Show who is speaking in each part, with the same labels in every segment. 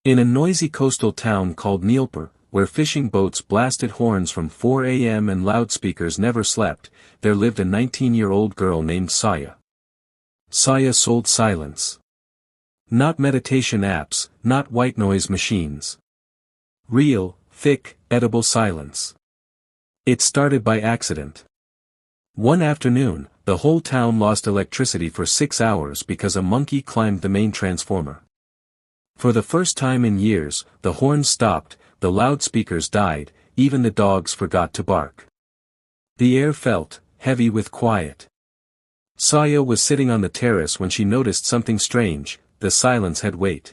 Speaker 1: In a noisy coastal town called Neelpur, where fishing boats blasted horns from 4 a.m. and loudspeakers never slept, there lived a 19-year-old girl named Saya. Saya sold silence. Not meditation apps, not white noise machines. Real, thick, edible silence. It started by accident. One afternoon, the whole town lost electricity for 6 hours because a monkey climbed the main transformer. For the first time in years, the horns stopped, the loudspeakers died, even the dogs forgot to bark. The air felt heavy with quiet. Saya was sitting on the terrace when she noticed something strange. The silence had weight.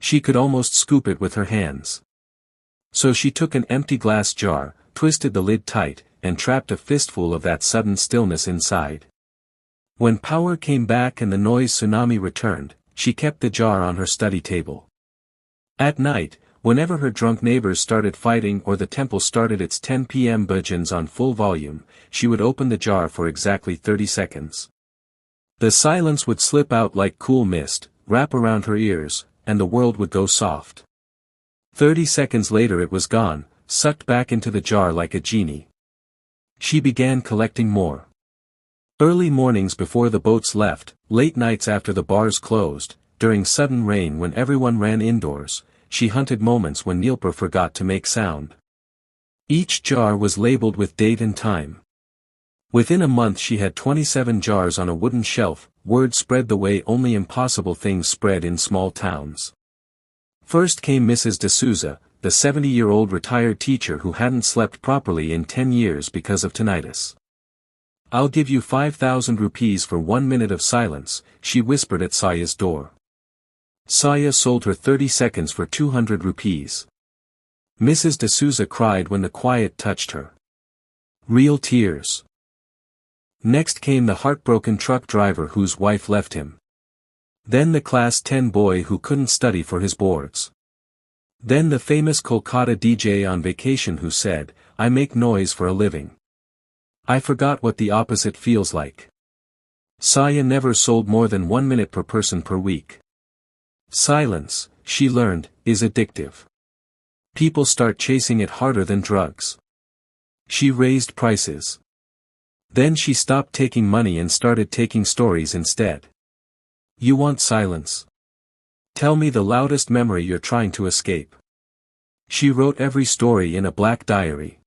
Speaker 1: She could almost scoop it with her hands. So she took an empty glass jar, twisted the lid tight, and trapped a fistful of that sudden stillness inside. When power came back and the noise tsunami returned, she kept the jar on her study table. At night, whenever her drunk neighbors started fighting or the temple started its 10 p.m. bhajans on full volume, she would open the jar for exactly 30 seconds. The silence would slip out like cool mist, wrap around her ears, and the world would go soft. 30 seconds later it was gone, sucked back into the jar like a genie. She began collecting more. Early mornings before the boats left, late nights after the bars closed, during sudden rain when everyone ran indoors, she hunted moments when Neelpur forgot to make sound. Each jar was labeled with date and time. Within a month she had 27 jars on a wooden shelf. Word spread the way only impossible things spread in small towns. First came Mrs. D'Souza, the 70-year-old retired teacher who hadn't slept properly in 10 years because of tinnitus. "I'll give you 5,000 rupees for 1 minute of silence," she whispered at Saya's door. Saya sold her 30 seconds for 200 rupees. Mrs. D'Souza cried when the quiet touched her. Real tears. Next came the heartbroken truck driver whose wife left him. Then the class 10 boy who couldn't study for his boards. Then the famous Kolkata DJ on vacation who said, "I make noise for a living. I forgot what the opposite feels like." Saya never sold more than 1 minute per person per week. Silence, she learned, is addictive. People start chasing it harder than drugs. She raised prices. Then she stopped taking money and started taking stories instead. You want silence? Tell me the loudest memory you're trying to escape. She wrote every story in a black diary.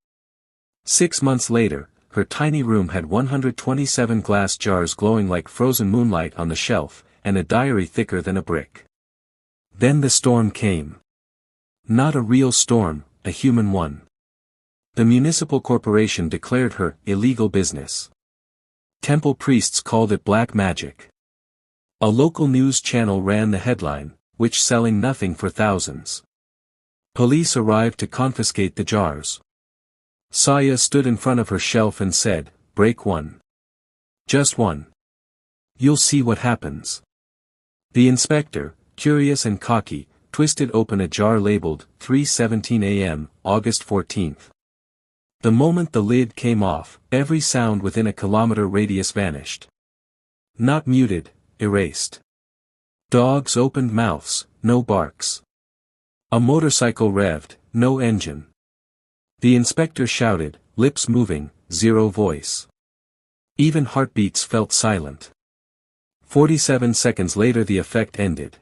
Speaker 1: 6 months later, her tiny room had 127 glass jars glowing like frozen moonlight on the shelf, and a diary thicker than a brick. Then the storm came. Not a real storm, a human one. The municipal corporation declared her illegal business. Temple priests called it black magic. A local news channel ran the headline, "Witch selling nothing for thousands." Police arrived to confiscate the jars. Saya stood in front of her shelf and said, "Break one. Just one. You'll see what happens." The inspector, curious and cocky, twisted open a jar labeled 3:17 a.m., August 14th. The moment the lid came off, every sound within a kilometer radius vanished. Not muted, erased. Dogs opened mouths, no barks. A motorcycle revved, no engine. The inspector shouted, lips moving, zero voice. Even heartbeats felt silent. 47 seconds later the effect ended.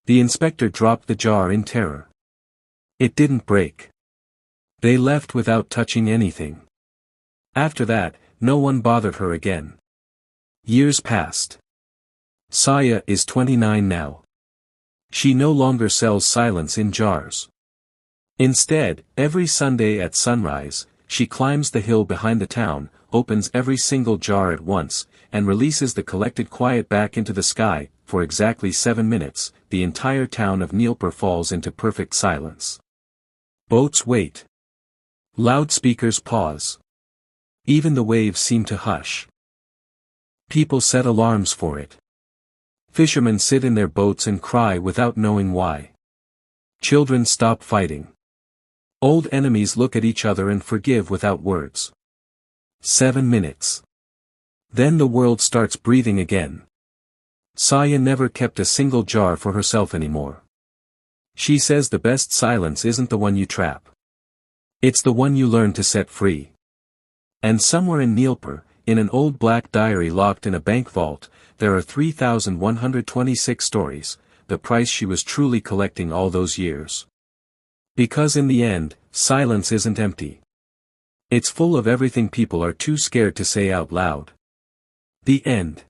Speaker 1: The inspector dropped the jar in terror. It didn't break. They left without touching anything. After that, no one bothered her again. Years passed. Saya is 29 now. She no longer sells silence in jars. Instead, every Sunday at sunrise, she climbs the hill behind the town, opens every single jar at once, and releases the collected quiet back into the sky. For exactly 7 minutes, the entire town of Neelpur falls into perfect silence. Boats wait. Loudspeakers pause. Even the waves seem to hush. People set alarms for it. Fishermen sit in their boats and cry without knowing why. Children stop fighting. Old enemies look at each other and forgive without words. 7 minutes. Then the world starts breathing again. Saya never kept a single jar for herself anymore. She says the best silence isn't the one you trap. It's the one you learn to set free. And somewhere in Neelpur, in an old black diary locked in a bank vault, there are 3,126 stories, the price she was truly collecting all those years. Because in the end, silence isn't empty. It's full of everything people are too scared to say out loud. The end.